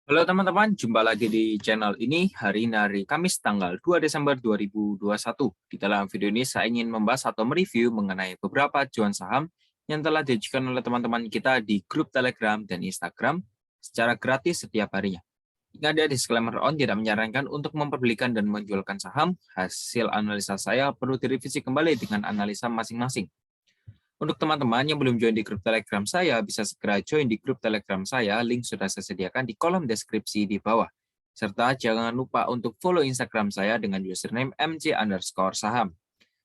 Halo teman-teman, jumpa lagi di channel ini hari ini hari Kamis tanggal 2 Desember 2021. Di dalam video ini saya ingin membahas atau mereview mengenai beberapa acuan saham yang telah diajukan oleh teman-teman kita di grup Telegram dan Instagram secara gratis setiap harinya. Ingat ya, disclaimer on tidak menyarankan untuk memperbelikan dan menjualkan saham. Hasil analisa saya perlu direvisi kembali dengan analisa masing-masing. Untuk teman-teman yang belum join di grup Telegram saya, bisa segera join di grup Telegram saya. Link sudah saya sediakan di kolom deskripsi di bawah. Serta jangan lupa untuk follow Instagram saya dengan username mj_saham.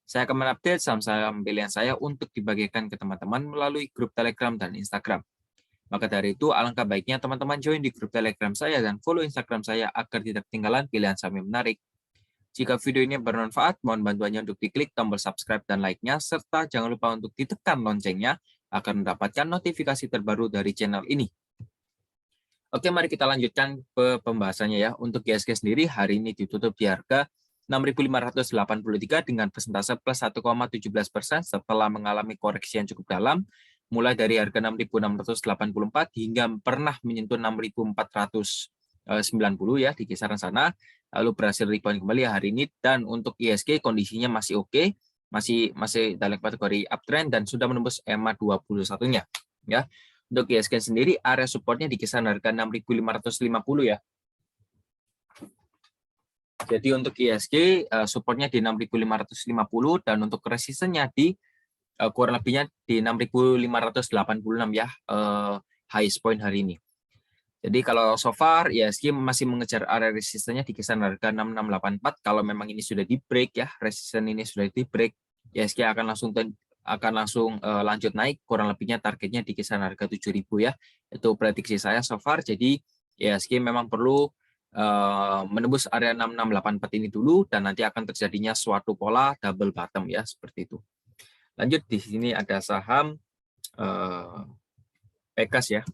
Saya akan mengupdate saham-saham pilihan saya untuk dibagikan ke teman-teman melalui grup Telegram dan Instagram. Maka dari itu, alangkah baiknya teman-teman join di grup Telegram saya dan follow Instagram saya agar tidak ketinggalan pilihan saham yang menarik. Jika video ini bermanfaat, mohon bantuannya untuk diklik tombol subscribe dan like-nya, serta jangan lupa untuk ditekan loncengnya agar mendapatkan notifikasi terbaru dari channel ini. Oke, mari kita lanjutkan ke pembahasannya ya. Untuk IHSG sendiri, hari ini ditutup di harga 6.583 dengan persentase plus 1,17% setelah mengalami koreksi yang cukup dalam, mulai dari harga 6.684 hingga pernah menyentuh 6.490 ya di kisaran sana, lalu berhasil rebound kembali hari ini. Dan untuk IHSG kondisinya masih oke, masih dalam kategori uptrend dan sudah menembus EMA 21-nya ya. Untuk IHSG sendiri area supportnya di kisaran harga 6.550 ya. Jadi untuk IHSG supportnya di 6.550 dan untuk resistennya di kurang lebihnya di 6.586 ya, highest point hari ini. Jadi kalau so far IHSG masih mengejar area resistennya di kisaran harga 6684. Kalau memang ini sudah di break ya, resisten ini sudah di break, IHSG akan langsung lanjut naik, kurang lebihnya targetnya di kisaran harga 7.000 ya. Itu prediksi saya so far. Jadi IHSG memang perlu menembus area 6684 ini dulu dan nanti akan terjadinya suatu pola double bottom ya, seperti itu. Lanjut, di sini ada saham Pegas ya.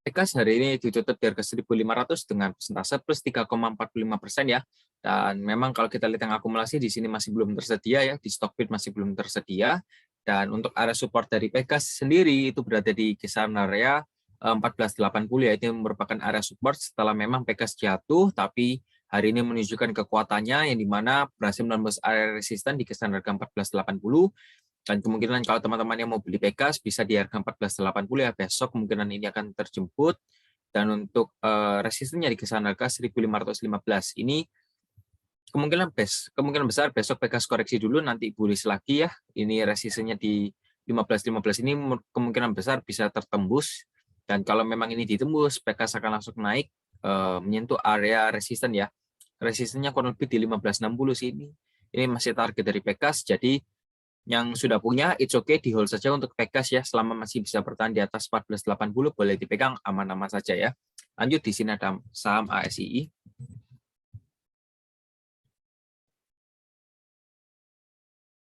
Pegas hari ini ditutup di harga 1.500 dengan persentase plus 3,45% ya. Dan memang kalau kita lihat yang akumulasi di sini masih belum tersedia ya, di Stockbit masih belum tersedia. Dan untuk area support dari Pegas sendiri itu berada di kisaran area 1480 ya, itu merupakan area support setelah memang Pegas jatuh, tapi hari ini menunjukkan kekuatannya yang dimana berhasil menembus area resisten di kisaran harga 1480. Dan kemungkinan kalau teman-teman yang mau beli Pegas bisa di harga 1480 ya, besok kemungkinan ini akan terjemput. Dan untuk resistennya di kisaran harga 1515. Ini kemungkinan besar besok Pegas koreksi dulu, nanti bullish lagi ya. Ini resistennya di 1515 ini kemungkinan besar bisa tertembus. Dan kalau memang ini ditembus, Pegas akan langsung naik menyentuh area resisten ya. Resistennya kurang lebih di 1560 sih ini. Ini masih target dari Pegas, jadi yang sudah punya, it's okay, di hold saja untuk Pegas ya, selama masih bisa bertahan di atas 1480, boleh dipegang aman-aman saja ya. Lanjut, di sini ada saham ASII.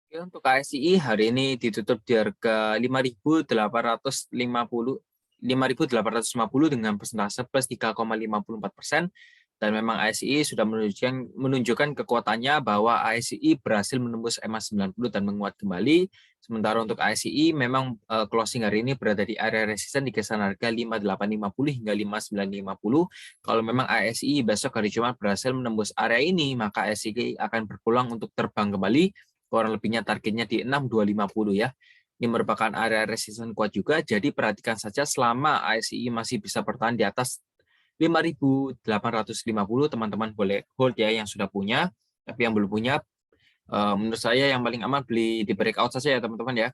Oke, untuk ASII hari ini ditutup di harga 5.850 dengan persentase plus 3,54%. Dan memang ASI sudah menunjukkan kekuatannya bahwa ASI berhasil menembus EMA 90 dan menguat kembali. Sementara untuk ASI memang closing hari ini berada di area resisten di kisaran harga 5850 hingga 5950. Kalau memang ASI besok hari Jumat berhasil menembus area ini, maka ASI akan berpulang untuk terbang kembali. Kurang lebihnya targetnya di 6250 ya. Ini merupakan area resisten kuat juga, jadi perhatikan saja selama ASI masih bisa bertahan di atas 5.850, teman-teman boleh hold ya yang sudah punya. Tapi yang belum punya, menurut saya yang paling aman beli di breakout saja ya teman-teman ya.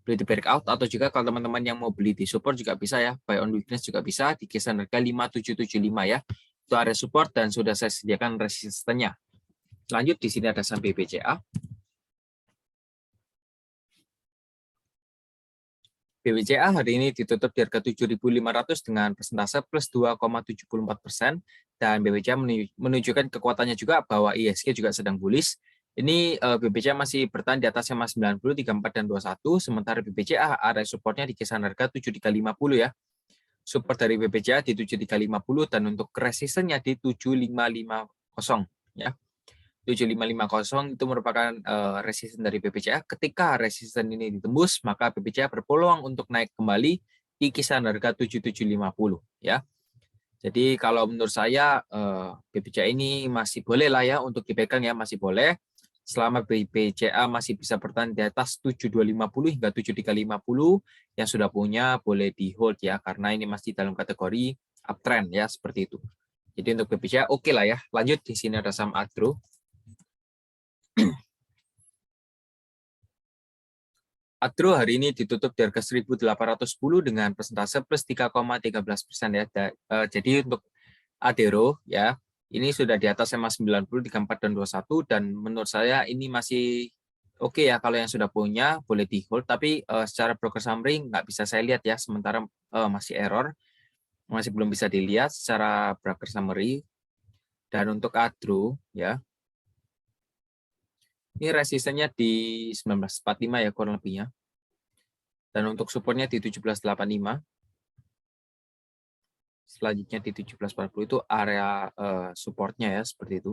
Beli di breakout, atau juga kalau teman-teman yang mau beli di support juga bisa ya. Buy on weakness juga bisa di kisaran harga 5775 ya. Itu area support dan sudah saya sediakan resistennya. Lanjut, di sini ada saham BBCA. BBCA hari ini ditutup di harga 7.500 dengan persentase plus 2,74%. Dan BBCA menunjukkan kekuatannya juga bahwa IHSG juga sedang bullish. Ini BBCA masih bertahan di atas EMA 90, 34 dan 21. Sementara BBCA area supportnya di kisaran harga 7.350 ya. Support dari BBCA di 7.350 dan untuk resistennya di 7.550 ya. 7550 itu merupakan resisten dari BBCA. Ketika resisten ini ditembus, maka BBCA berpeluang untuk naik kembali di kisaran harga 7750 ya. Jadi kalau menurut saya BBCA ini masih boleh lah ya untuk dipegang ya, masih boleh. Selama BBCA masih bisa bertahan di atas 7250 hingga 7350, yang sudah punya boleh di hold ya, karena ini masih dalam kategori uptrend ya, seperti itu. Jadi untuk BBCA oke lah ya. Lanjut, di sini ada saham Adro. Adro hari ini ditutup di harga 1.810 dengan persentase plus 3,13% ya. Jadi untuk Adero ya, ini sudah di atas SMA 90, 34 dan 21, dan menurut saya ini masih oke ya. Kalau yang sudah punya boleh di hold, tapi secara broker summary nggak bisa saya lihat ya, sementara masih error, masih belum bisa dilihat secara broker summary. Dan untuk Adro ya, ini resistennya di 1945 ya kurang lebihnya. Dan untuk supportnya di 1785. Selanjutnya di 1740 itu area supportnya ya, seperti itu.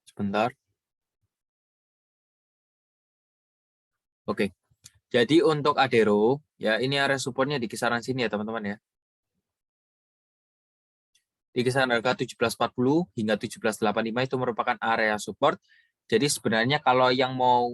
Sebentar. Oke. Jadi untuk Adero ya, ini area supportnya di kisaran sini ya teman-teman ya. Di kisaran harga 1740 hingga 1785 itu merupakan area support. Jadi sebenarnya kalau yang mau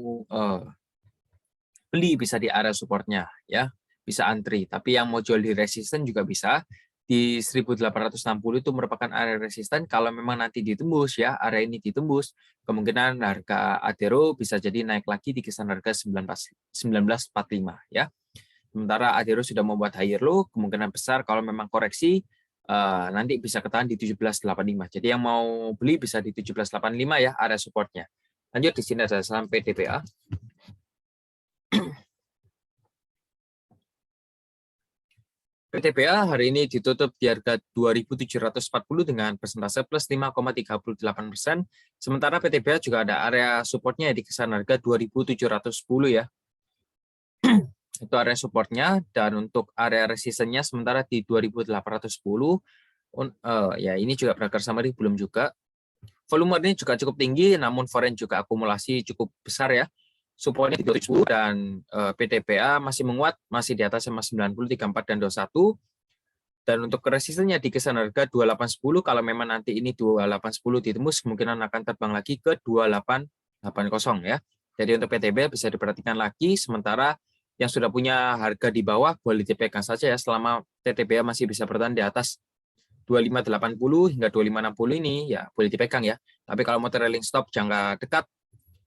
beli bisa di area supportnya ya, bisa antri. Tapi yang mau jual di resisten juga bisa. Di 1860 itu merupakan area resisten. Kalau memang nanti ditembus ya, area ini ditembus, kemungkinan harga Adero bisa jadi naik lagi di kisaran harga 1945 ya. Sementara Adero sudah membuat higher low, kemungkinan besar kalau memang koreksi nanti bisa ketahan di 1785. Jadi yang mau beli bisa di 1785 ya, area supportnya. Lanjut, di sini ada saham PTBA. PTBA hari ini ditutup di harga 2.740 dengan persentase plus 5,38%. Sementara PTBA juga ada area supportnya di kisaran harga 2.710 ya. Itu area supportnya, dan untuk area resistennya sementara di 2.810. Ya ini juga broker summary belum juga. Volume ini juga cukup tinggi, namun foreign juga akumulasi cukup besar ya. Supportnya di 2010, dan PTBA masih menguat, masih di atas SMA 90, 34 dan 21. Dan untuk resistennya di kisaran harga 2810, kalau memang nanti ini 2810 ditembus, kemungkinan akan terbang lagi ke 2880 ya. Jadi untuk PTBA bisa diperhatikan lagi, sementara yang sudah punya harga di bawah boleh dipegang saja ya, selama PTBA masih bisa bertahan di atas 2580 hingga 2560 ini ya boleh dipegang ya. Tapi kalau mau trailing stop jangka dekat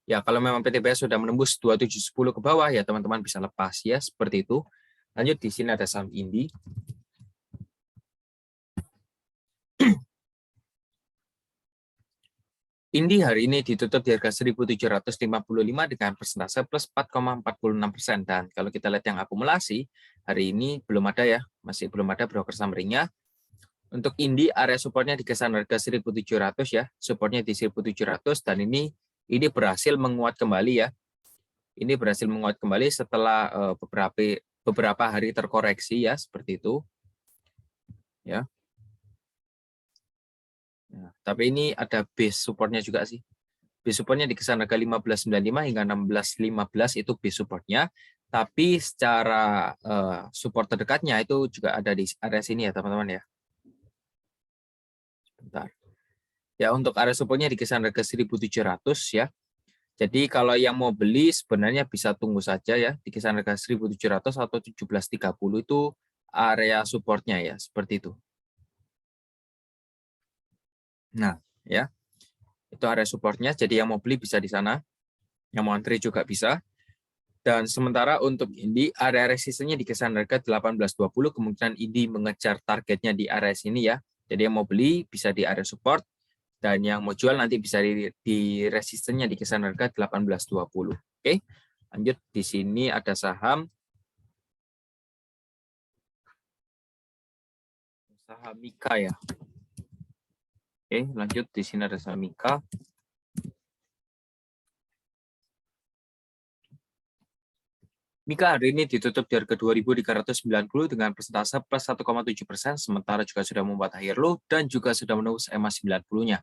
ya, kalau memang PTBA sudah menembus 2710 ke bawah ya teman-teman bisa lepas ya, seperti itu. Lanjut, di sini ada saham Indi. Indi hari ini ditutup di harga 1.755 dengan persentase plus 4,46%. Dan kalau kita lihat yang akumulasi, hari ini belum ada ya, masih belum ada broker summary-nya. Untuk Indi, area supportnya di kisaran harga 1.700 ya, supportnya di 1.700, dan ini berhasil menguat kembali ya. Ini berhasil menguat kembali setelah beberapa hari terkoreksi ya, seperti itu. Ya. Nah, tapi ini ada base supportnya juga sih. Base supportnya di kisaran harga 1595 hingga 1615 itu base supportnya. Tapi secara support terdekatnya itu juga ada di area sini ya teman-teman ya. Bentar. Ya, untuk area supportnya di kisaran harga 1.700 ya. Jadi kalau yang mau beli sebenarnya bisa tunggu saja ya, di kisaran harga 1.700 atau 1730 itu area supportnya ya, seperti itu. Nah, ya. Itu area supportnya, jadi yang mau beli bisa di sana. Yang mau antri juga bisa. Dan sementara untuk Indi, area resistennya di kisaran harga 1820, kemungkinan Indi mengejar targetnya di area sini ya. Jadi yang mau beli bisa di area support, dan yang mau jual nanti bisa di resistennya di kisaran harga 1820. Oke, lanjut, di sini ada saham Mika ya. Oke, lanjut, di sini ada saham Mika. Mika hari ini ditutup di harga 2.390 dengan persentase plus 1,7%, sementara juga sudah membuat higher low dan juga sudah menembus EMA 90-nya.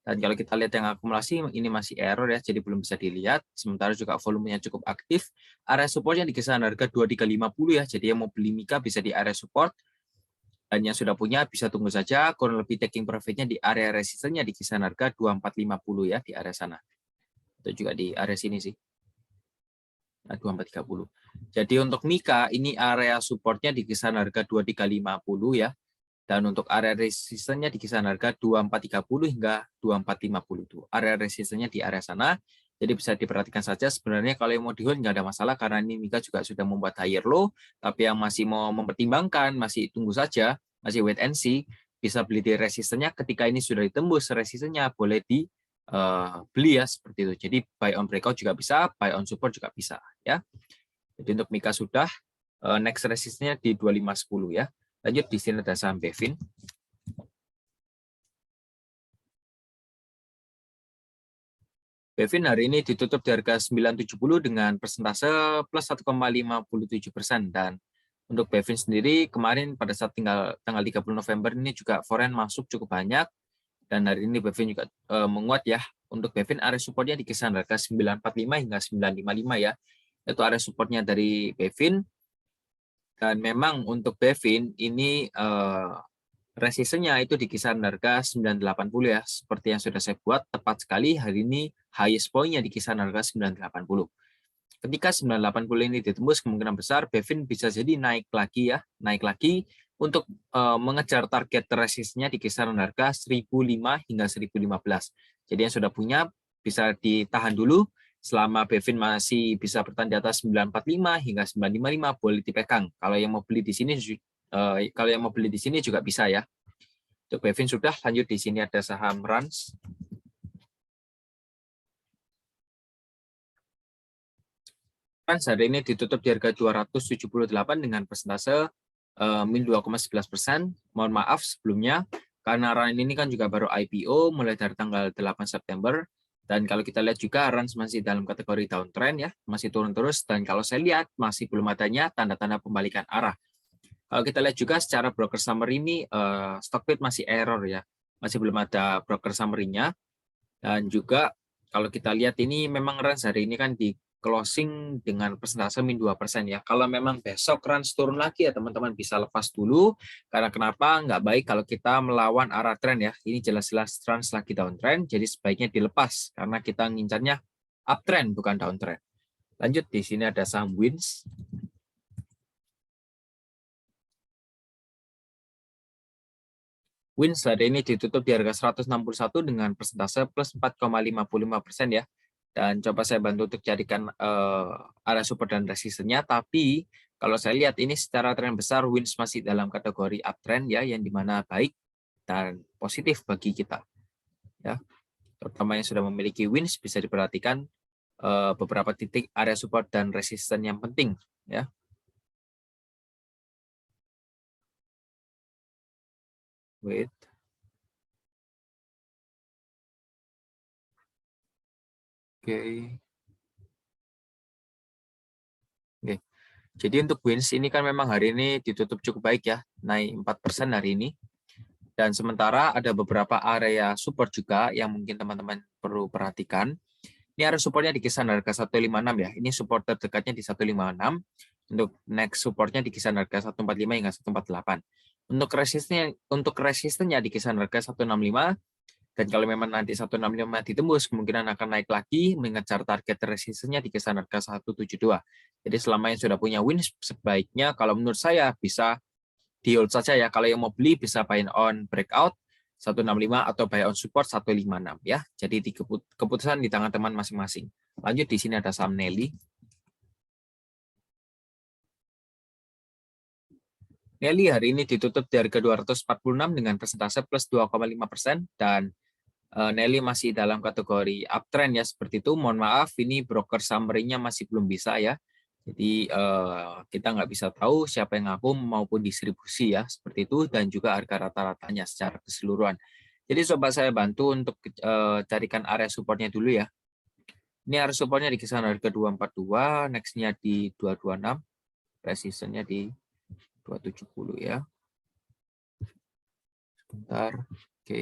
Dan kalau kita lihat yang akumulasi, ini masih error ya, jadi belum bisa dilihat. Sementara juga volumenya cukup aktif. Area supportnya di kisaran harga 2350 ya, jadi yang mau beli Mika bisa di area support. Dan yang sudah punya bisa tunggu saja, kurang lebih taking profitnya di area resistennya di kisaran harga 2450 ya, di area sana. Itu juga di area sini sih. 2430. Jadi untuk Mika ini area supportnya di kisaran harga 2350 ya. Dan untuk area resistennya di kisaran harga 2430 hingga 2450 itu. Area resistennya di area sana. Jadi bisa diperhatikan saja sebenarnya kalau yang mau di hold nggak ada masalah karena ini Mika juga sudah membuat higher low. Tapi yang masih mau mempertimbangkan, masih tunggu saja, masih wait and see, bisa beli di resistennya. Ketika ini sudah ditembus resistennya boleh di beli ya seperti itu. Jadi buy on breakout juga bisa, buy on support juga bisa ya. Jadi untuk Mika sudah next resistnya di 2510 ya. Lanjut di sini ada saham Bevin. Bevin hari ini ditutup di harga 970 dengan persentase plus 1,57%. Dan untuk Bevin sendiri kemarin pada saat tanggal 30 November ini juga foreign masuk cukup banyak. Dan hari ini Bevin juga menguat ya. Untuk Bevin area supportnya di kisaran harga 945 hingga 955 ya. Itu area supportnya dari Bevin. Dan memang untuk Bevin ini resistennya itu di kisaran harga 980 ya. Seperti yang sudah saya buat, tepat sekali hari ini highest point-nya di kisaran harga 980. Ketika 980 ini ditembus, kemungkinan besar Bevin bisa jadi naik lagi ya. Naik lagi untuk mengejar target resistennya di kisaran harga 1005 hingga 1015. Jadi yang sudah punya bisa ditahan dulu. Selama Bevin masih bisa bertahan di atas 945 hingga 955 boleh dipegang. Kalau yang mau beli di sini juga bisa ya. Untuk Bevin sudah, lanjut di sini ada saham Rans. Rans hari ini ditutup di harga 278 dengan persentase min 2,11%. Mohon maaf sebelumnya, karena Rans ini kan juga baru IPO mulai dari tanggal 8 September. Dan kalau kita lihat juga Rans masih dalam kategori downtrend ya, masih turun terus. Dan kalau saya lihat masih belum adanya tanda-tanda pembalikan arah. Kalau kita lihat juga secara broker summary ini Stockbit masih error ya, masih belum ada broker summary-nya. Dan juga kalau kita lihat ini memang Rans hari ini kan di closing dengan persentase min 2% ya. Kalau memang besok Rans turun lagi ya teman-teman bisa lepas dulu. Karena kenapa? Nggak baik kalau kita melawan arah tren ya. Ini jelas-jelas Rans lagi downtrend, jadi sebaiknya dilepas. Karena kita ngincarnya uptrend bukan downtrend. Lanjut di sini ada saham Wins. Wins hari ini ditutup di harga 161 dengan persentase plus 4,55% ya. Dan coba saya bantu untuk carikan area support dan resistennya. Tapi kalau saya lihat ini secara tren besar Wins masih dalam kategori uptrend ya, yang dimana baik dan positif bagi kita. Ya, terutama yang sudah memiliki Wins bisa diperhatikan beberapa titik area support dan resisten yang penting ya. Wait. Oke. Oke. Jadi untuk Wins ini kan memang hari ini ditutup cukup baik ya, naik 4% hari ini. Dan sementara ada beberapa area support juga yang mungkin teman-teman perlu perhatikan. Ini area supportnya di kisaran harga 156 ya. Ini support terdekatnya di 156. Untuk next supportnya di kisaran harga 145 hingga 148. Untuk resistennya di kisaran harga 165. Dan kalau memang nanti 165 ditembus, kemungkinan akan naik lagi mengejar target resistennya di kisaran harga 172. Jadi selama yang sudah punya Wins, sebaiknya kalau menurut saya bisa di hold saja ya. Kalau yang mau beli bisa buy on breakout 165 atau buy on support 156 ya. Jadi keputusan di tangan teman masing-masing. Lanjut di sini ada saham Nelly. Nelly hari ini ditutup di harga 246 dengan persentase plus 2,5% dan Nelly masih dalam kategori uptrend ya seperti itu. Mohon maaf ini broker summary-nya masih belum bisa ya. Jadi kita nggak bisa tahu siapa yang ngaku maupun distribusi ya seperti itu dan juga harga rata-ratanya secara keseluruhan. Jadi coba saya bantu untuk carikan area supportnya dulu ya. Ini area supportnya di kisaran harga 242, next-nya di 226, resistance-nya di 270 ya. Sebentar, oke.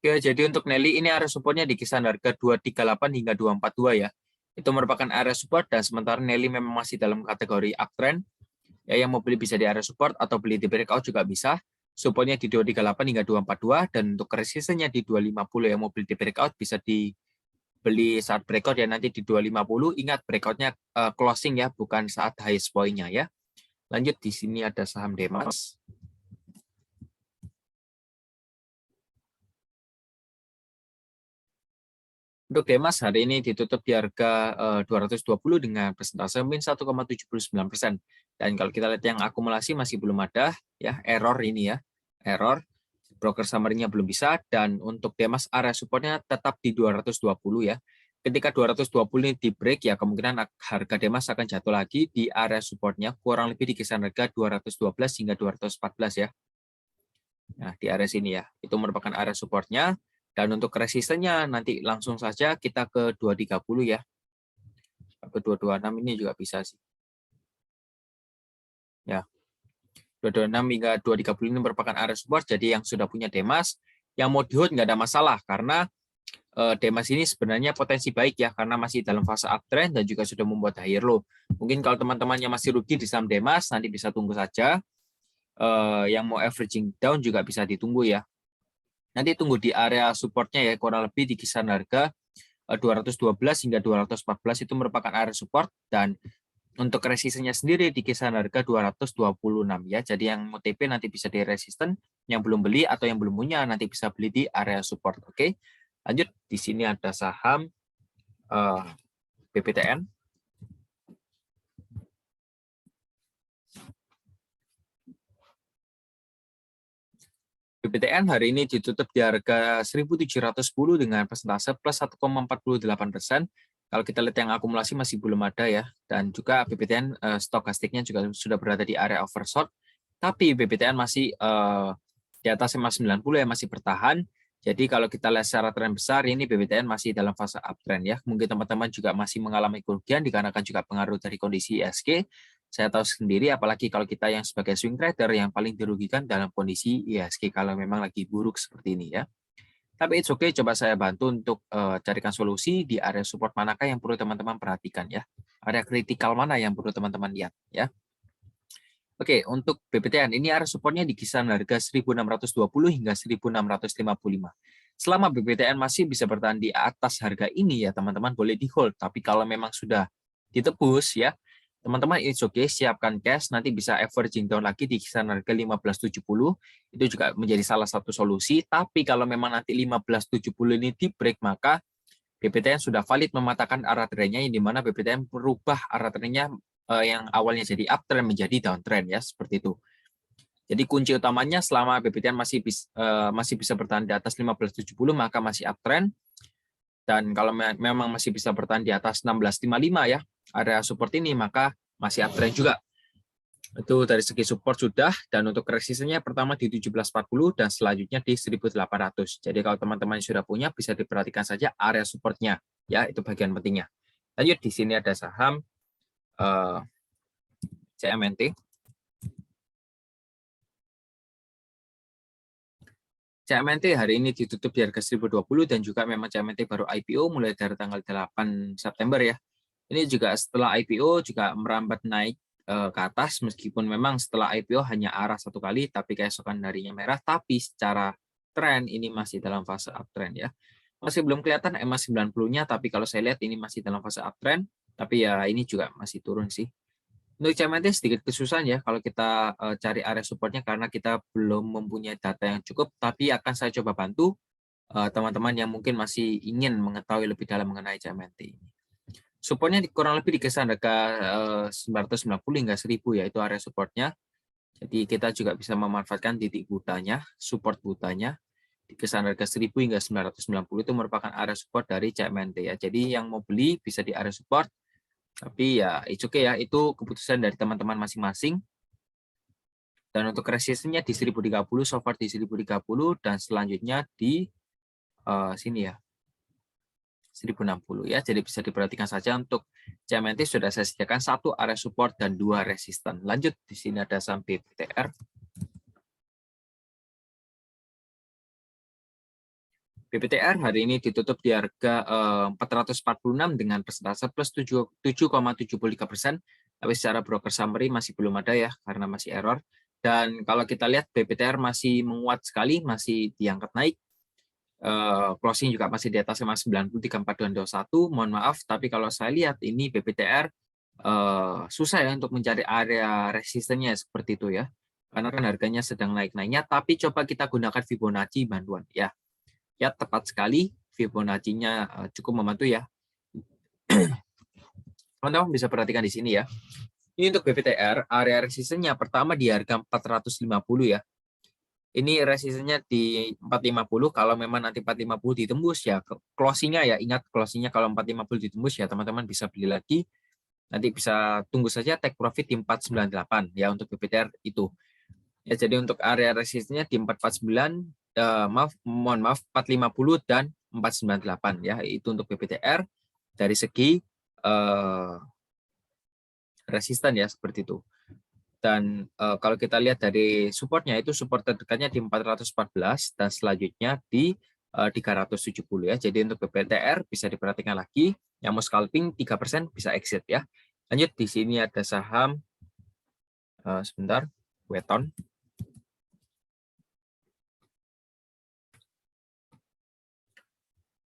Oke, jadi untuk Nelly ini area supportnya di kisaran harga 238 hingga 242 ya. Itu merupakan area support dan sementara Nelly memang masih dalam kategori uptrend. Ya, yang mau beli bisa di area support atau beli di breakout juga bisa. Supportnya di 238 hingga 242 dan untuk resistance-nya di 250 yang mau beli di breakout bisa dibeli saat breakout ya nanti di 250. Ingat breakoutnya closing ya, bukan saat highest point-nya ya. Lanjut di sini ada saham Demas. Untuk Demas hari ini ditutup di harga 220 dengan persentase min 1,79%. Dan kalau kita lihat yang akumulasi masih belum ada, ya error ini ya, error. Broker summary-nya belum bisa, dan untuk Demas area supportnya tetap di 220 ya. Ketika 220 ini di break ya kemungkinan harga Demas akan jatuh lagi di area supportnya kurang lebih di kisaran harga 212 hingga 214 ya. Nah, di area sini ya, itu merupakan area supportnya. Dan untuk resistennya nanti langsung saja kita ke 230 ya. Ke 226 ini juga bisa sih. Ya. 226 hingga 230 ini merupakan area support, jadi yang sudah punya Demas, yang mau di-hold nggak ada masalah, karena Demas ini sebenarnya potensi baik ya, karena masih dalam fase uptrend dan juga sudah membuat higher low. Mungkin kalau teman-temannya masih rugi di saham Demas, nanti bisa tunggu saja. Yang mau averaging down juga bisa ditunggu ya. Nanti tunggu di area supportnya ya, kurang lebih di kisaran harga 212 hingga 214 itu merupakan area support, dan untuk resistennya sendiri di kisaran harga 226 ya. Jadi yang mau TP nanti bisa di resisten, yang belum beli atau yang belum punya nanti bisa beli di area support. Oke. Lanjut, di sini ada saham BPTN. BPTN hari ini ditutup di harga 1.710 dengan persentase plus 1,48%. Kalau kita lihat yang akumulasi masih belum ada ya, dan juga BPTN stokastiknya juga sudah berada di area oversold, tapi BPTN masih di atas 90 ya, masih bertahan. Jadi kalau kita lihat secara tren besar ini BPTN masih dalam fase uptrend ya. Mungkin teman-teman juga masih mengalami kerugian dikarenakan juga pengaruh dari kondisi ISG. Saya tahu sendiri, apalagi kalau kita yang sebagai swing trader yang paling dirugikan dalam kondisi IHSG kalau memang lagi buruk seperti ini ya. Tapi it's okay, coba saya bantu untuk carikan solusi di area support manakah yang perlu teman-teman perhatikan ya. Area kritikal mana yang perlu teman-teman lihat ya. Oke, untuk BPTN ini area supportnya di kisaran harga 1.620 hingga 1.655. Selama BPTN masih bisa bertahan di atas harga ini ya teman-teman boleh di hold. Tapi kalau memang sudah ditebus ya, teman-teman it's okay, siapkan cash, nanti bisa averaging down lagi di kisaran harga 1570, itu juga menjadi salah satu solusi. Tapi kalau memang nanti 1570 ini di break, maka BPTN sudah valid mematahkan arah trennya, yang dimana BPTN berubah arah trennya yang awalnya jadi uptrend menjadi downtrend ya, seperti itu. Jadi kunci utamanya selama BPTN masih bisa bertahan di atas 1570 maka masih uptrend. Dan kalau memang masih bisa bertahan di atas 1655 ya, area support ini, maka masih uptrend juga. Itu dari segi support sudah, dan untuk resistennya pertama di 1740 dan selanjutnya di 1800. Jadi kalau teman-teman sudah punya bisa diperhatikan saja area supportnya ya, itu bagian pentingnya. Lanjut, di sini ada saham CMNT. CMNT hari ini ditutup di harga 1020 dan juga memang CMNT baru IPO mulai dari tanggal 8 September ya. Ini juga setelah IPO juga merambat naik ke atas, meskipun memang setelah IPO hanya arah satu kali tapi keesokan harinya merah, tapi secara tren ini masih dalam fase uptrend ya. Masih belum kelihatan EMA 90-nya, tapi kalau saya lihat ini masih dalam fase uptrend, tapi ya ini juga masih turun sih. Untuk CMNT sedikit kesusahan ya kalau kita cari area supportnya karena kita belum mempunyai data yang cukup, tapi akan saya coba bantu teman-teman yang mungkin masih ingin mengetahui lebih dalam mengenai CMNT ini. Supportnya kurang lebih di kisaran harga 990 hingga 1000 ya, itu area supportnya. Jadi kita juga bisa memanfaatkan titik butanya, support butanya di kisaran harga 1000 hingga 990 itu merupakan area support dari CMNT ya. Jadi yang mau beli bisa di area support. Tapi ya it's okay ya, itu keputusan dari teman-teman masing-masing. Dan untuk resistennya di 1030, so far di 1030, dan selanjutnya di sini ya, 1060 ya. Jadi bisa diperhatikan saja untuk CMNT sudah saya sediakan 1 area support dan 2 resisten. Lanjut, di sini ada saham BPTR. BPTR hari ini ditutup di harga 446 dengan persentase plus 7,73%. Tapi secara broker summary masih belum ada ya, karena masih error. Dan kalau kita lihat BPTR masih menguat sekali, masih diangkat naik. Closing juga masih di atas 90 34221. Mohon maaf, tapi kalau saya lihat ini BPTR susah ya untuk mencari area resistennya seperti itu ya. Karena kan harganya sedang naik-naiknya, tapi coba kita gunakan Fibonacci bantuan ya. Ya, tepat sekali Fibonacci-nya cukup membantu ya. Teman-teman bisa perhatikan di sini ya. Ini untuk BPTR, area resistennya pertama di harga 450 ya. Ini resistennya di 450, kalau memang nanti 450 ditembus ya, closing-nya ya, ingat closing-nya kalau 450 ditembus ya teman-teman bisa beli lagi. Nanti bisa tunggu saja take profit di 498 ya untuk BPTR itu. Ya, jadi untuk area resistennya di 449, mohon maaf 450 dan 498 ya, itu untuk BPTR dari segi resisten ya seperti itu. Dan kalau kita lihat dari supportnya, itu support terdekatnya di 414 dan selanjutnya di 370 ya. Jadi untuk BPTR bisa diperhatikan lagi, yang mau scalping 3% bisa exit ya. Lanjut, di sini ada saham sebentar, Weton.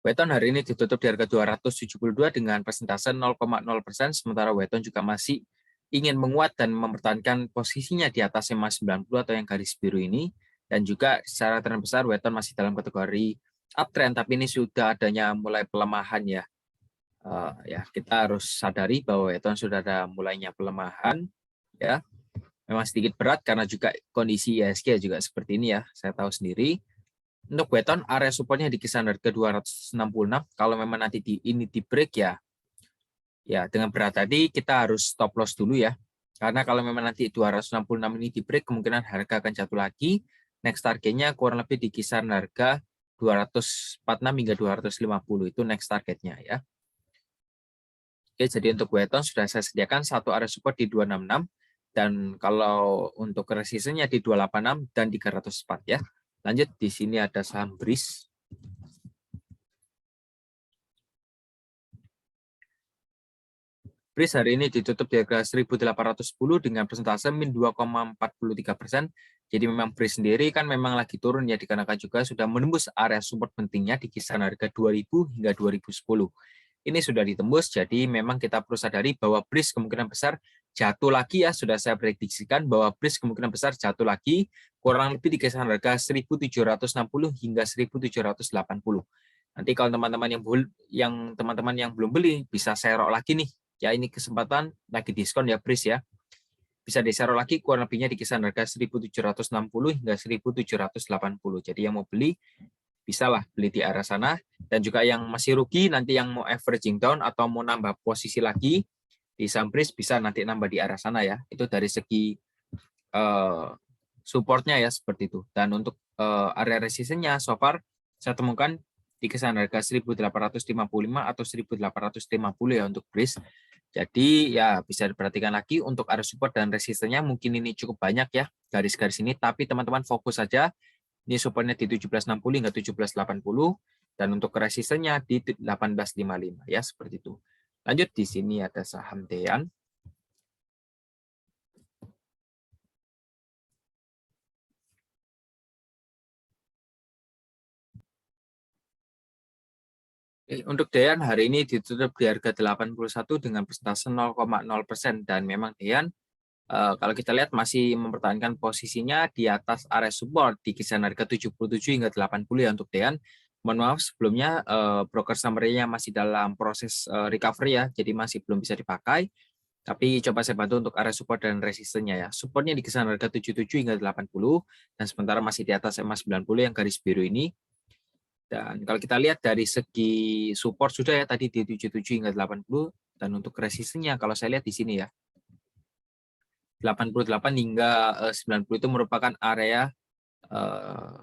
Weton hari ini ditutup di harga 272 dengan persentase 0,0%, sementara Weton juga masih ingin menguat dan mempertahankan posisinya di atas EMA 90 atau yang garis biru ini. Dan juga secara tren besar Weton masih dalam kategori uptrend, tapi ini sudah adanya mulai pelemahan ya. Ya, kita harus sadari bahwa Weton sudah ada mulainya pelemahan ya. Memang sedikit berat karena juga kondisi IHSG juga seperti ini ya, saya tahu sendiri. Untuk Weton, area supportnya di kisaran harga 266. Kalau memang nanti ini di break ya dengan berat tadi kita harus stop loss dulu ya. Karena kalau memang nanti 266 ini di break, kemungkinan harga akan jatuh lagi. Next targetnya kurang lebih di kisaran harga 246 hingga 250, itu next targetnya ya. Oke, jadi untuk Weton sudah saya sediakan 1 area support di 266. Dan kalau untuk resistennya di 286 dan 304 ya. Lanjut, di sini ada saham BRIS. BRIS hari ini ditutup di harga 1.810 dengan persentase min 2,43%. Jadi memang BRIS sendiri kan memang lagi turun ya, dikarenakan juga sudah menembus area support pentingnya di kisaran harga 2.000 hingga 2010. Ini sudah ditembus, jadi memang kita perlu sadari bahwa BRIS kemungkinan besar jatuh lagi ya. Sudah saya prediksikan bahwa BRIS kemungkinan besar jatuh lagi, kurang lebih di kisaran harga 1.760 hingga 1.780. Nanti kalau teman-teman yang belum beli bisa serok lagi nih. Ya, ini kesempatan lagi diskon ya BRIS ya. Bisa diserok lagi kurang lebihnya di kisaran harga 1.760 hingga 1.780. Jadi yang mau beli bisalah beli di arah sana. Dan juga yang masih rugi, nanti yang mau averaging down atau mau nambah posisi lagi di saham BRIS bisa nanti nambah di arah sana ya. Itu dari segi supportnya ya seperti itu. Dan untuk area resistennya so far saya temukan di kisaran harga 1.855 atau 1.850 ya untuk BRIS. Jadi ya bisa diperhatikan lagi untuk area support dan resistennya, mungkin ini cukup banyak ya garis-garis ini, tapi teman-teman fokus saja. Ini supportnya di 1760 hingga 1780 dan untuk resistennya di 1855 ya seperti itu. Lanjut, di sini ada saham Dean. Untuk Dean hari ini ditutup di harga 81 dengan persentase 0,0%, dan memang Dean kalau kita lihat masih mempertahankan posisinya di atas area support di kisaran harga 77 hingga 80 ya untuk Dean. Mohon maaf sebelumnya broker summary-nya masih dalam proses recovery ya, jadi masih belum bisa dipakai. Tapi coba saya bantu untuk area support dan resistennya ya. Supportnya di kisaran harga 77 hingga 80 dan sementara masih di atas EMA 90 yang garis biru ini. Dan kalau kita lihat dari segi support sudah ya tadi di 77 hingga 80, dan untuk resistennya kalau saya lihat di sini ya. 88 hingga 90 itu merupakan area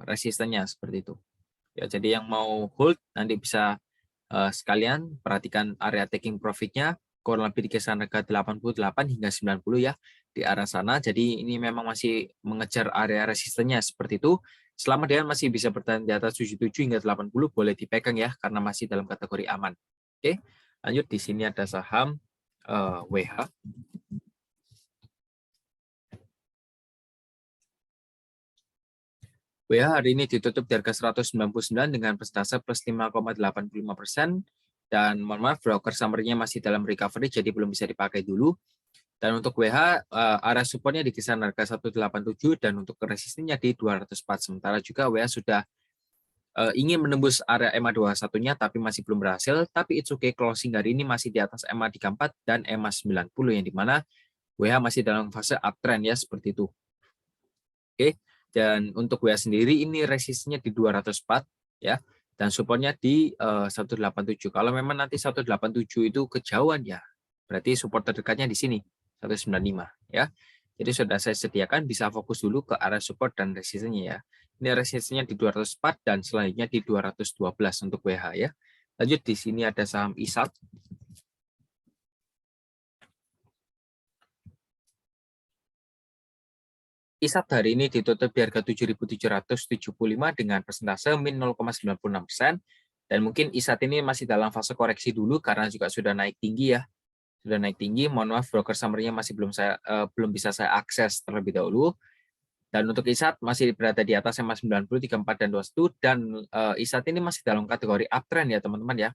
resistennya seperti itu. Ya, jadi yang mau hold nanti bisa sekalian perhatikan area taking profit-nya kurang lebih di kisaran harga 88 hingga 90 ya di arah sana. Jadi ini memang masih mengejar area resistennya seperti itu. Selama dia masih bisa bertahan di atas 77 hingga 80 boleh dipegang ya karena masih dalam kategori aman. Oke, lanjut di sini ada saham WH. WH hari ini ditutup di harga 199 dengan persentase plus 5,85%. Dan mohon maaf, broker summary-nya masih dalam recovery, jadi belum bisa dipakai dulu. Dan untuk WH, area supportnya di kisaran harga 187 dan untuk resistennya di 204. Sementara juga WH sudah ingin menembus area EMA 21-nya, tapi masih belum berhasil. Tapi it's okay, closing hari ini masih di atas EMA 34 dan EMA 90, yang dimana WH masih dalam fase uptrend ya, seperti itu. Oke. Dan untuk WH sendiri ini resistennya di 204 ya, dan supportnya di 187. Kalau memang nanti 187 itu kejauhan ya, berarti support terdekatnya di sini 195 ya. Jadi sudah saya sediakan, bisa fokus dulu ke area support dan resistennya ya. Ini resistennya di 204 dan selanjutnya di 212 untuk WH ya. Lanjut di sini ada saham ISAT. ISAT hari ini ditutup di harga 7.775 dengan persentase min 0,96%. Dan mungkin ISAT ini masih dalam fase koreksi dulu karena juga sudah naik tinggi ya. Sudah naik tinggi, mohon maaf broker summary-nya masih belum bisa saya akses terlebih dahulu. Dan untuk ISAT masih berada di atas EMA 90, 34 dan 21, dan ISAT ini masih dalam kategori uptrend ya teman-teman ya.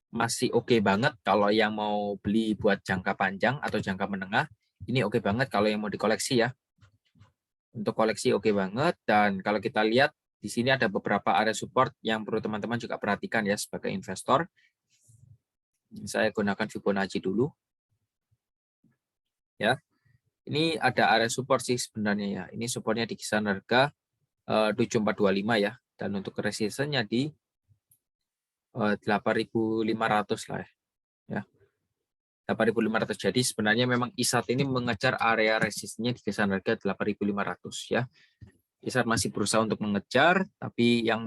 Masih oke banget kalau yang mau beli buat jangka panjang atau jangka menengah. Ini oke banget kalau yang mau dikoleksi ya. Untuk koleksi oke banget, dan kalau kita lihat di sini ada beberapa area support yang perlu teman-teman juga perhatikan ya sebagai investor. Saya gunakan Fibonacci dulu. Ya. Ini ada area support sih sebenarnya ya. Ini supportnya di kisaran harga 7425 ya, dan untuk resistennya di 8.500 lah ya. 8.500. Jadi sebenarnya memang ISAT ini mengejar area resistennya di kisaran harga 8.500 ya. ISAT masih berusaha untuk mengejar, tapi yang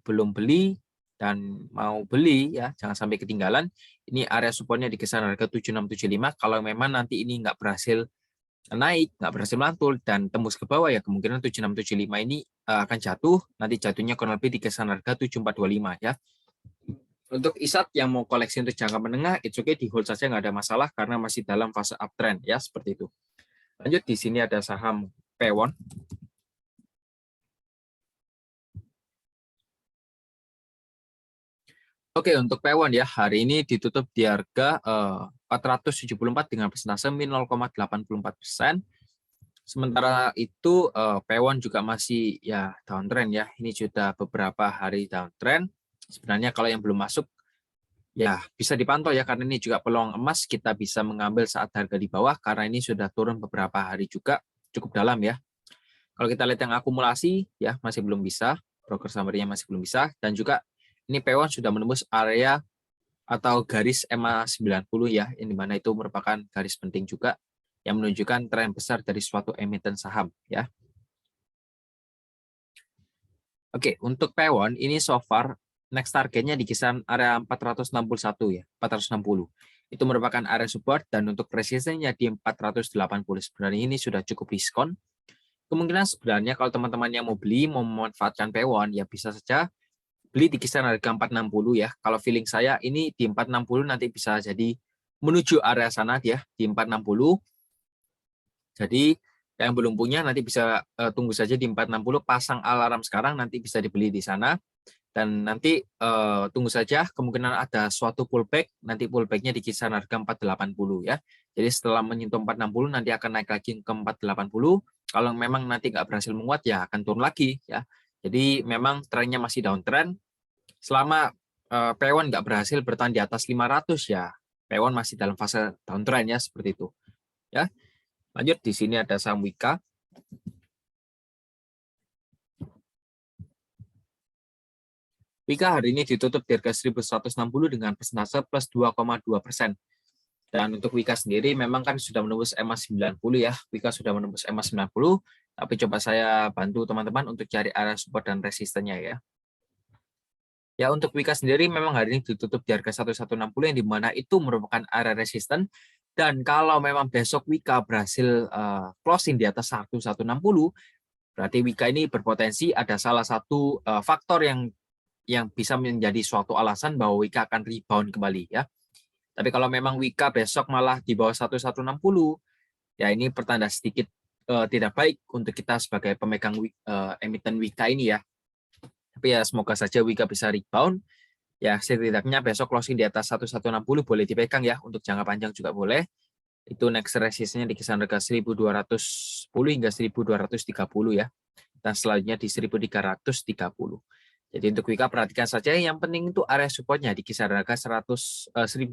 belum beli dan mau beli ya jangan sampai ketinggalan. Ini area supportnya di kisaran harga 7675. Kalau memang nanti ini nggak berhasil naik, nggak berhasil mantul dan tembus ke bawah ya, kemungkinan 7675 ini akan jatuh. Nanti jatuhnya kurang lebih di kisaran harga 7425 ya. Untuk ISAT yang mau koleksi untuk jangka menengah, it's okay, di hold saja, nggak ada masalah karena masih dalam fase uptrend ya, seperti itu. Lanjut di sini ada saham Pewon. Oke, untuk Pewon ya, hari ini ditutup di harga 474 dengan persentase min 0,84%. Sementara itu Pewon juga masih ya downtrend ya. Ini sudah beberapa hari downtrend. Sebenarnya kalau yang belum masuk ya bisa dipantau ya, karena ini juga peluang emas, kita bisa mengambil saat harga di bawah karena ini sudah turun beberapa hari juga cukup dalam ya. Kalau kita lihat yang akumulasi ya masih belum bisa, broker summary-nya masih belum bisa, dan juga ini Pewon sudah menembus area atau garis EMA 90 ya, yang dimana itu merupakan garis penting juga yang menunjukkan tren besar dari suatu emiten saham ya. Oke, untuk Pewon ini so far next targetnya di kisaran area 461 ya, 460. Itu merupakan area support, dan untuk resistennya di 480. Sebenarnya ini sudah cukup diskon. Kemungkinan sebenarnya kalau teman-teman yang mau beli, mau memanfaatkan Pewon ya bisa saja beli di kisaran harga 460 ya. Kalau feeling saya ini di 460 nanti bisa jadi menuju area sana ya, di 460. Jadi yang belum punya nanti bisa tunggu saja di 460, pasang alarm sekarang, nanti bisa dibeli di sana. Dan nanti tunggu saja, kemungkinan ada suatu pullback, nanti pullbacknya di kisaran harga 480 ya. Jadi setelah menyentuh 460 nanti akan naik lagi ke 480. Kalau memang nanti nggak berhasil menguat ya akan turun lagi ya. Jadi memang trennya masih downtrend. Selama Pewon nggak berhasil bertahan di atas 500 ya, Pewon masih dalam fase downtrend ya, seperti itu ya. Lanjut di sini ada saham Wika. Wika hari ini ditutup di harga 1.160 dengan persentase plus 2,2%. Dan untuk Wika sendiri memang kan sudah menembus EMA 90 ya. Wika sudah menembus EMA 90, tapi coba saya bantu teman-teman untuk cari area support dan resistennya ya. Ya, untuk Wika sendiri memang hari ini ditutup di harga 1160 yang dimana itu merupakan area resisten. Dan kalau memang besok Wika berhasil closing di atas 1160, berarti Wika ini berpotensi ada salah satu faktor yang bisa menjadi suatu alasan bahwa Wika akan rebound kembali ya. Tapi kalau memang Wika besok malah di bawah 1160, ya ini pertanda sedikit tidak baik untuk kita sebagai pemegang emiten Wika ini ya. Tapi ya semoga saja Wika bisa rebound. Ya setidaknya besok closing di atas 1160 boleh dipegang ya, untuk jangka panjang juga boleh. Itu next resistance-nya di kisaran harga 1210 hingga 1230 ya. Dan selanjutnya di 1330. Jadi untuk Wika perhatikan saja, yang penting itu area supportnya di kisaran harga 1160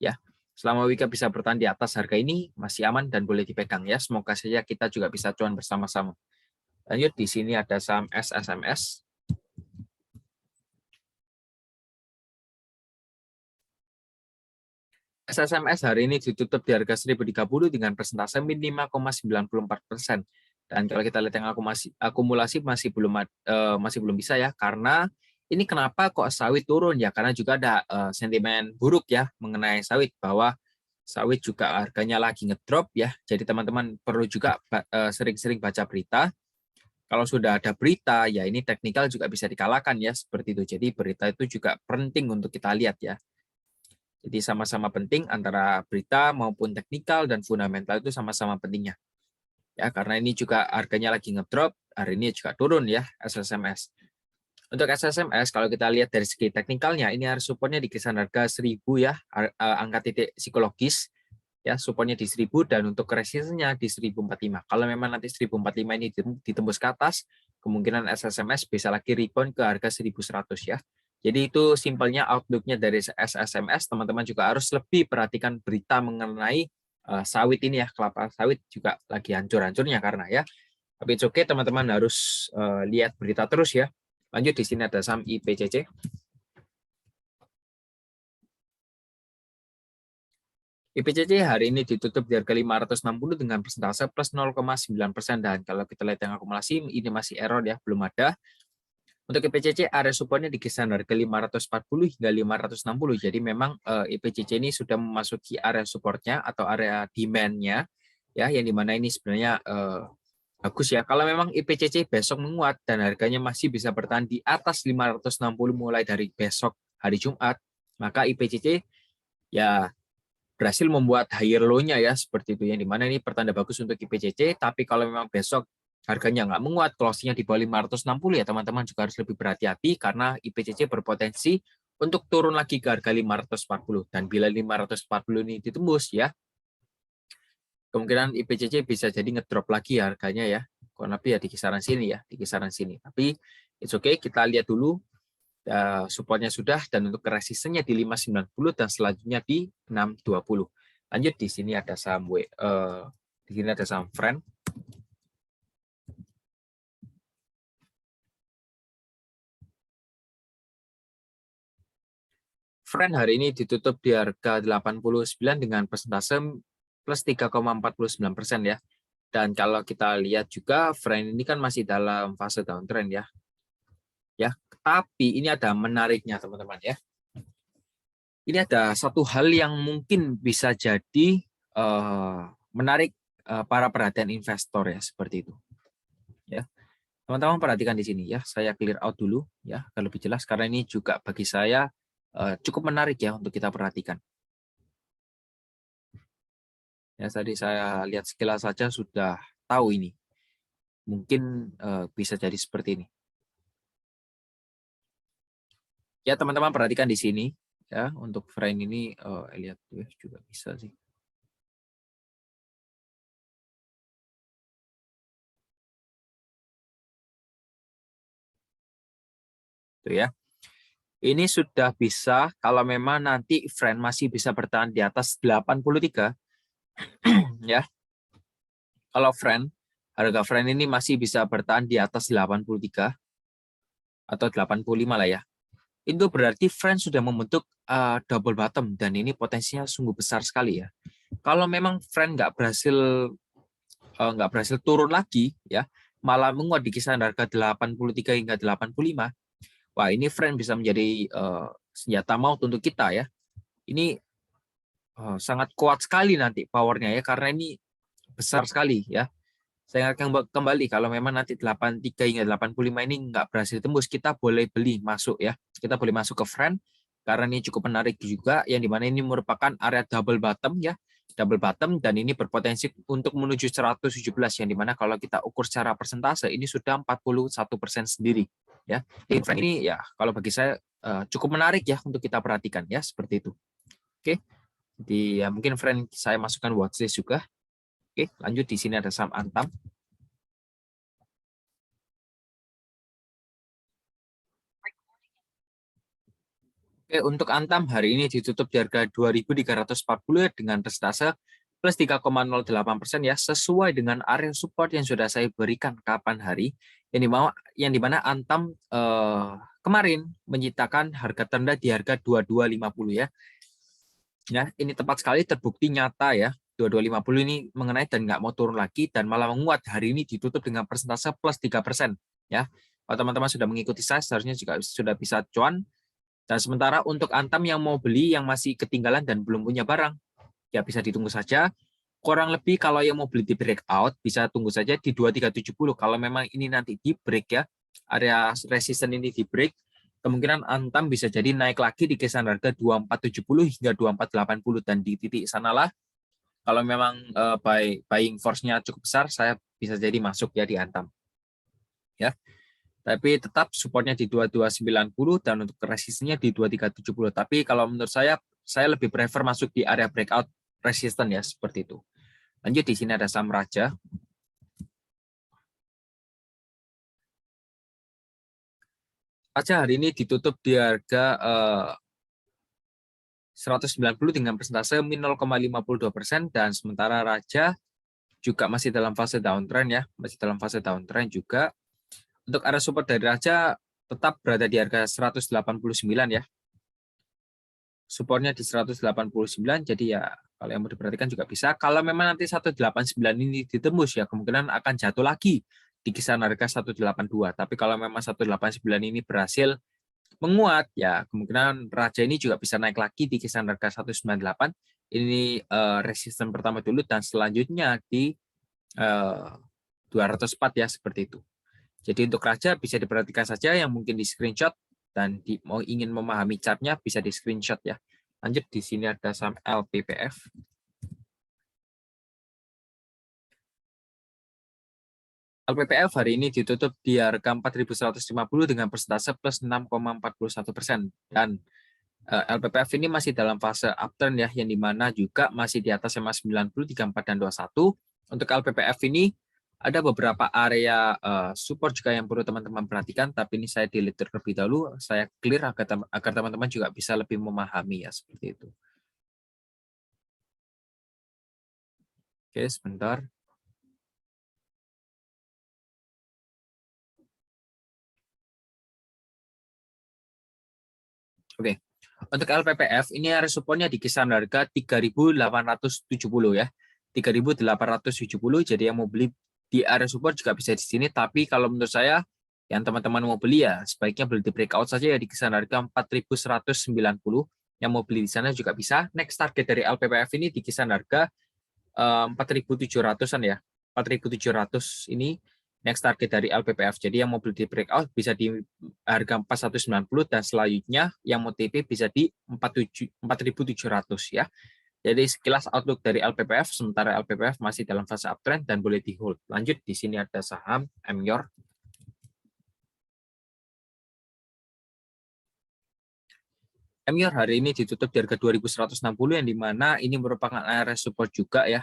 ya. Selama Wika bisa bertahan di atas harga ini masih aman dan boleh dipegang ya. Semoga saja kita juga bisa cuan bersama-sama. Lanjut, di sini ada saham SSMS. SSMS hari ini ditutup di harga 1030 dengan persentase min 5,94%. Dan kalau kita lihat yang akumulasi masih belum bisa ya, karena ini kenapa kok sawit turun ya, karena juga ada sentimen buruk ya mengenai sawit, bahwa sawit juga harganya lagi ngedrop ya. Jadi teman-teman perlu juga sering-sering baca berita. Kalau sudah ada berita, ya ini teknikal juga bisa dikalahkan ya, seperti itu. Jadi berita itu juga penting untuk kita lihat ya. Jadi sama-sama penting antara berita maupun teknikal dan fundamental itu sama-sama pentingnya. Ya, karena ini juga harganya lagi ngedrop, hari ini juga turun ya SSMS. Untuk SSMS kalau kita lihat dari segi teknikalnya, ini harus supportnya di kisaran harga 1000 ya, angka titik psikologis. Ya, supportnya di 1000 dan untuk resistennya di 1045. Kalau memang nanti 1045 ini ditembus ke atas, kemungkinan SSMS bisa lagi rebound ke harga 1100 ya. Jadi itu simpelnya outlook-nya dari SSMS. Teman-teman juga harus lebih perhatikan berita mengenai sawit ini ya, kelapa sawit juga lagi hancur-hancurnya karena ya. Tapi oke, teman-teman harus lihat berita terus ya. Lanjut, di sini ada saham IPCC. IPCC hari ini ditutup di harga 560 dengan persentase plus 0,9%, dan kalau kita lihat yang akumulasi ini masih error ya, belum ada. Untuk IPCC area supportnya di kisaran harga 540 hingga 560. Jadi memang IPCC ini sudah memasuki area supportnya atau area demand-nya ya, yang dimana ini sebenarnya bagus ya. Kalau memang IPCC besok menguat dan harganya masih bisa bertahan di atas 560 mulai dari besok hari Jumat, maka IPCC ya berhasil membuat higher low-nya ya, seperti itu, yang dimana ini pertanda bagus untuk IPCC. Tapi kalau memang besok harganya nggak menguat, closing-nya di bawah 560 ya, teman-teman juga harus lebih berhati-hati karena IPCC berpotensi untuk turun lagi ke harga 540. Dan bila 540 ini ditembus ya, kemungkinan IPCC bisa jadi ngedrop lagi harganya ya, kurang lebih ya di kisaran sini ya, di kisaran sini. Tapi it's okay, kita lihat dulu. Supportnya sudah, dan untuk resistennya di 590 dan selanjutnya di 620. Lanjut, di sini ada saham di sini ada saham Friend. Friend hari ini ditutup di harga 89 dengan persentase plus 3,49% ya. Dan kalau kita lihat juga Friend ini kan masih dalam fase downtrend ya. Ya, tapi ini ada menariknya teman-teman ya. Ini ada satu hal yang mungkin bisa jadi menarik para perhatian investor ya, seperti itu. Ya, teman-teman perhatikan di sini ya. Saya clear out dulu ya, agar lebih jelas karena ini juga bagi saya cukup menarik ya untuk kita perhatikan. Ya, tadi saya lihat sekilas saja sudah tahu ini. Mungkin bisa jadi seperti ini. Ya, teman-teman perhatikan di sini ya, untuk Friend ini lihat juga bisa sih. Tuh ya. Ini sudah bisa kalau memang nanti Friend masih bisa bertahan di atas 83 ya. Kalau harga Friend ini masih bisa bertahan di atas 83 atau 85 lah ya. itu berarti friend sudah membentuk double bottom dan ini potensinya sungguh besar sekali ya. Kalau memang friend nggak berhasil turun lagi ya, malah menguat di kisaran harga 83 hingga 85. Wah, ini friend bisa menjadi senjata maut untuk kita ya. Ini sangat kuat sekali nanti powernya ya, karena ini besar sekali ya. Saya akan kembali kalau memang nanti 83 hingga 85 ini nggak berhasil tembus, kita boleh beli masuk ya. Kita boleh masuk ke friend karena ini cukup menarik juga, yang dimana ini merupakan area double bottom ya. Double bottom dan ini berpotensi untuk menuju 117, yang dimana kalau kita ukur secara persentase ini sudah 41% sendiri ya. Jadi friend ini ya kalau bagi saya cukup menarik ya untuk kita perhatikan ya, seperti itu. Oke. Jadi ya mungkin friend saya masukkan watchlist juga. Oke, lanjut di sini ada saham Antam. Oke, untuk Antam hari ini ditutup di harga 2.340 dengan persentase plus 3,08% ya, sesuai dengan area support yang sudah saya berikan kapan hari, yang dimana Antam kemarin menciptakan harga terendah di harga 2250 ya. Ya, ini tepat sekali terbukti nyata ya. 2250 ini mengenai dan nggak mau turun lagi dan malah menguat. Hari ini ditutup dengan persentase plus 3% ya. Kalau teman-teman sudah mengikuti saya, seharusnya juga sudah bisa cuan. Dan sementara untuk Antam yang mau beli yang masih ketinggalan dan belum punya barang, ya bisa ditunggu saja. Kurang lebih kalau yang mau beli di breakout bisa tunggu saja di 2370. Kalau memang ini nanti di break ya, area resisten ini di break, kemungkinan Antam bisa jadi naik lagi di kisaran harga 2470 hingga 2480, dan di titik sanalah kalau memang buying force-nya cukup besar, saya bisa jadi masuk ya di Antam. Ya. Tapi tetap supportnya di 2290 dan untuk resistennya di 2370. Tapi kalau menurut saya lebih prefer masuk di area breakout resisten ya, seperti itu. Lanjut di sini ada saham Raja. Raja hari ini ditutup di harga 190 dengan persentase min 0,52%, dan sementara Raja juga masih dalam fase downtrend ya, masih dalam fase downtrend juga. Untuk area support dari Raja tetap berada di harga 189 ya. Supportnya di 189, jadi ya kalau yang mau diperhatikan juga bisa. Kalau memang nanti 189 ini ditembus ya, kemungkinan akan jatuh lagi di kisaran harga 182. Tapi kalau memang 189 ini berhasil menguat, ya kemungkinan Raja ini juga bisa naik lagi di kisaran harga 198. Ini resisten pertama dulu dan selanjutnya di 204 ya, seperti itu. Jadi untuk Raja bisa diperhatikan saja, yang mungkin di screenshot dan mau ingin memahami chartnya bisa di screenshot ya. Lanjut di sini ada saham LPPF. LPPF hari ini ditutup di harga 4.150 dengan persentase plus 6,41%, dan LPPF ini masih dalam fase upturn ya, yang dimana juga masih di atas SMA 90, 34 dan 21. Untuk LPPF ini ada beberapa area support juga yang perlu teman-teman perhatikan, tapi ini saya delete terlebih dahulu, saya clear agar teman-teman juga bisa lebih memahami ya, seperti itu. Oke, sebentar. Oke, untuk LPPF ini area supportnya di kisaran harga 3.870 ya, 3.870. Jadi yang mau beli di area support juga bisa di sini. Tapi kalau menurut saya, yang teman-teman mau beli ya sebaiknya beli di breakout saja ya di kisaran harga 4.190. Yang mau beli di sana juga bisa. Next target dari LPPF ini di kisaran harga 4.700-an ya, 4.700 ini next target dari LPPF. Jadi yang mau beli di breakout bisa di harga 4.190, dan selanjutnya yang mau TP bisa di 4.700 ya. Jadi sekilas outlook dari LPPF, sementara LPPF masih dalam fase uptrend dan boleh di hold. Lanjut di sini ada saham Emyor. Emyor hari ini ditutup di harga 2.160, yang dimana ini merupakan area support juga ya.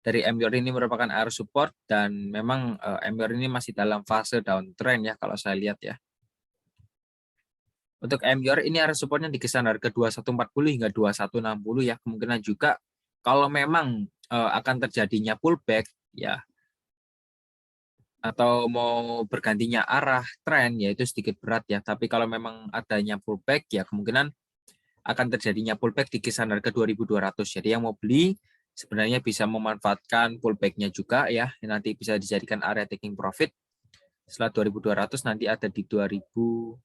Dari Emyor ini merupakan area support, dan memang Emyor ini masih dalam fase downtrend ya kalau saya lihat ya. Untuk Emyor ini area supportnya di kisaran harga 2140 hingga 2160 ya. Kemungkinan juga kalau memang akan terjadinya pullback ya, atau mau bergantinya arah tren, yaitu sedikit berat ya. Tapi kalau memang adanya pullback, ya kemungkinan akan terjadinya pullback di kisaran harga 2.200. Jadi yang mau beli sebenarnya bisa memanfaatkan pullback-nya juga ya. Nanti bisa dijadikan area taking profit. Setelah 2.200 nanti ada di 2.250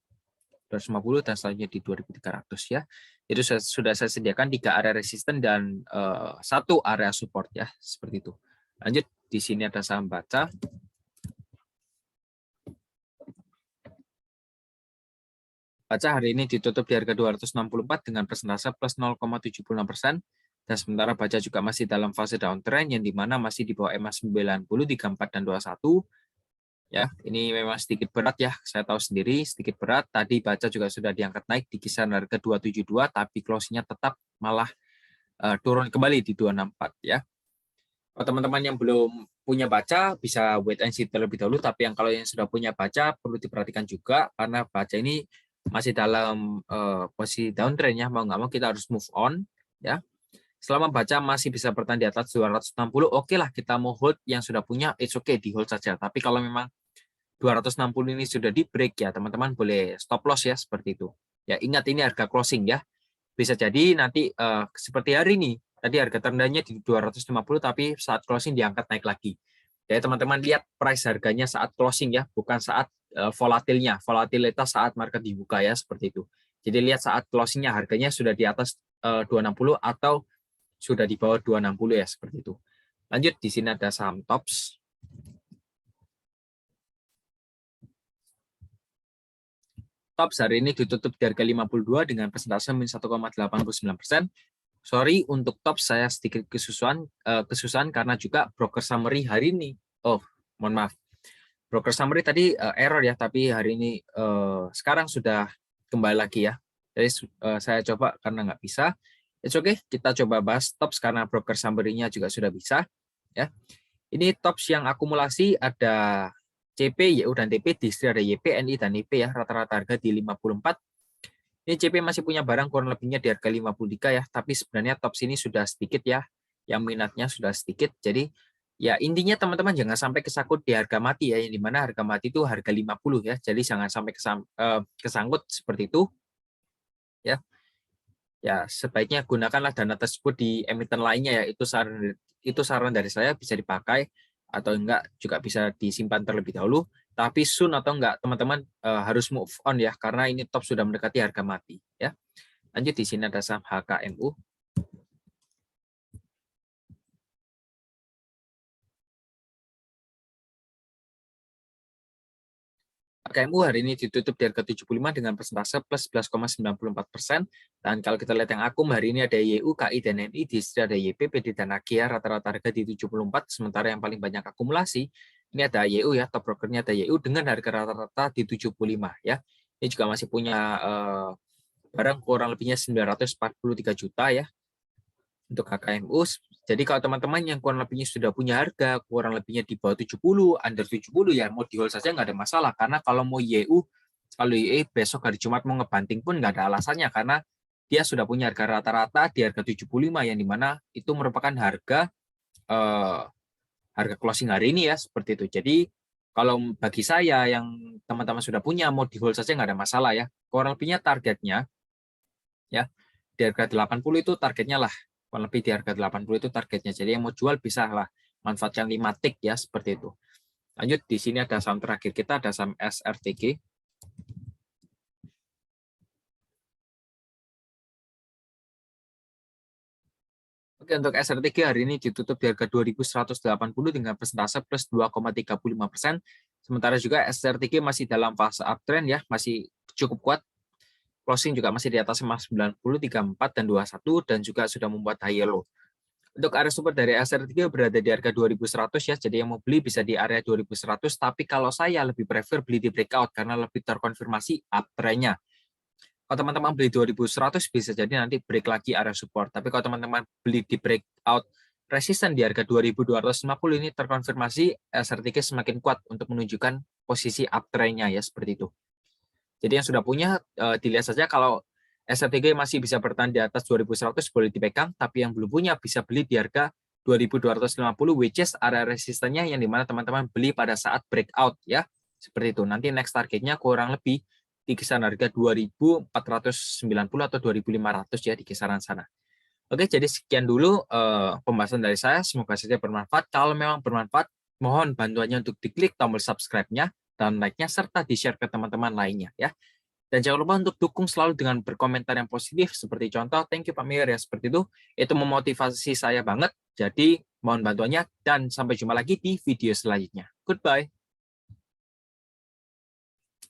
dan selanjutnya di 2.300 ya. Itu sudah saya sediakan 3 area resisten dan 1 area support ya, seperti itu. Lanjut, di sini ada saham Baca. Baca hari ini ditutup di harga 264 dengan persentase plus 0,76%. Dan sementara Baca juga masih dalam fase downtrend yang dimana masih di bawah EMA 90, 34 dan 21. Ya, ini memang sedikit berat ya. Saya tahu sendiri sedikit berat. Tadi Baca juga sudah diangkat naik di kisaran harga 272, tapi closing-nya tetap malah turun kembali di 264 ya. Kalau teman-teman yang belum punya Baca bisa wait and see terlebih dahulu, tapi kalau yang sudah punya Baca perlu diperhatikan juga karena Baca ini masih dalam posisi downtrend ya, mau nggak mau kita harus move on ya. Selama Baca masih bisa bertahan di atas 260, oke lah kita mau hold yang sudah punya, it's okay di hold saja. Tapi kalau memang 260 ini sudah di break ya, teman-teman boleh stop loss ya, seperti itu. Ya, ingat ini harga closing ya. Bisa jadi nanti seperti hari ini, tadi harga terendahnya di 250 tapi saat closing diangkat naik lagi. Jadi teman-teman lihat price harganya saat closing ya, bukan saat volatilnya. Volatilitas saat market dibuka ya, seperti itu. Jadi lihat saat closingnya harganya sudah di atas 260 atau sudah di bawah 260 ya, seperti itu. Lanjut, di sini ada saham TOPS. TOPS hari ini ditutup di harga 52 dengan persentase min 1,89%. Sorry, untuk TOPS saya sedikit kesusahan karena juga broker summary hari ini. Oh, mohon maaf. Broker summary tadi error ya, tapi hari ini sekarang sudah kembali lagi ya. Jadi saya coba karena nggak bisa. It's okay, kita coba bahas TOPS karena broker summary-nya juga sudah bisa. Ya, ini TOPS yang akumulasi ada CP, YU, dan TP, di sini ada YP, NI, dan IP ya, rata-rata harga di 54. Ini CP masih punya barang kurang lebihnya di harga 53 ya, tapi sebenarnya TOPS ini sudah sedikit ya, yang minatnya sudah sedikit. Jadi ya intinya teman-teman jangan sampai kesangkut di harga mati ya, yang dimana harga mati itu harga 50 ya, jadi jangan sampai kesangkut seperti itu ya. Ya sebaiknya gunakanlah dana tersebut di emiten lainnya ya, itu saran dari saya, bisa dipakai atau enggak juga bisa disimpan terlebih dahulu, tapi soon atau enggak teman-teman harus move on ya, karena ini top sudah mendekati harga mati ya. Lanjut, di sini ada saham HKMU. HKMU hari ini ditutup di harga 75 dengan persentase plus 11,94%. Dan kalau kita lihat yang akum hari ini ada YU, KI, dan NI, di sini ada YP, PD, dan AGIA, rata-rata harga di 74, sementara yang paling banyak akumulasi ini ada YU ya, top brokernya ada YU dengan harga rata-rata di 75 ya. Ini juga masih punya barang kurang lebihnya 943 juta ya untuk HKMU. Jadi kalau teman-teman yang kurang lebihnya sudah punya harga kurang lebihnya di bawah 70, under 70 ya mau di hold saja nggak ada masalah, karena kalau mau YU, kalau YU besok hari Jumat mau ngebanting pun nggak ada alasannya, karena dia sudah punya harga rata-rata di harga 75 yang dimana itu merupakan harga harga closing hari ini ya, seperti itu. Jadi kalau bagi saya yang teman-teman sudah punya mau di hold saja nggak ada masalah ya. Kurang lebihnya targetnya ya di harga 80 itu targetnya lah, kurang lebih di harga 80 itu targetnya. Jadi yang mau jual bisa lah manfaatkan 5 tick ya, seperti itu. Lanjut, di sini ada saham terakhir kita, ada saham SRTG. Oke, untuk SRTG hari ini ditutup di harga 2.180 dengan persentase plus 2,35%. Sementara juga SRTG masih dalam fase uptrend ya, masih cukup kuat. Closing juga masih di atas 90, 34, dan 21, dan juga sudah membuat high low. Untuk area support dari SR3 berada di harga 2.100 ya, jadi yang mau beli bisa di area 2.100, tapi kalau saya lebih prefer beli di breakout karena lebih terkonfirmasi uptrend-nya. Kalau teman-teman beli 2.100 bisa jadi nanti break lagi area support, tapi kalau teman-teman beli di breakout resisten di harga 2.250 ini terkonfirmasi SR3 semakin kuat untuk menunjukkan posisi uptrend-nya ya, seperti itu. Jadi yang sudah punya dilihat saja, kalau SRTG masih bisa bertahan di atas 2.100 boleh dipegang, tapi yang belum punya bisa beli di harga 2250, which is area resistennya yang dimana teman-teman beli pada saat breakout ya. Seperti itu. Nanti next targetnya kurang lebih di kisaran harga 2490 atau 2500 ya, di kisaran sana. Oke, jadi sekian dulu pembahasan dari saya. Semoga saja bermanfaat. Kalau memang bermanfaat, mohon bantuannya untuk diklik tombol subscribe-nya dan like-nya serta di-share ke teman-teman lainnya ya. Dan jangan lupa untuk dukung selalu dengan berkomentar yang positif, seperti contoh, thank you Pak Mir ya, seperti itu memotivasi saya banget. Jadi mohon bantuannya dan sampai jumpa lagi di video selanjutnya. Goodbye.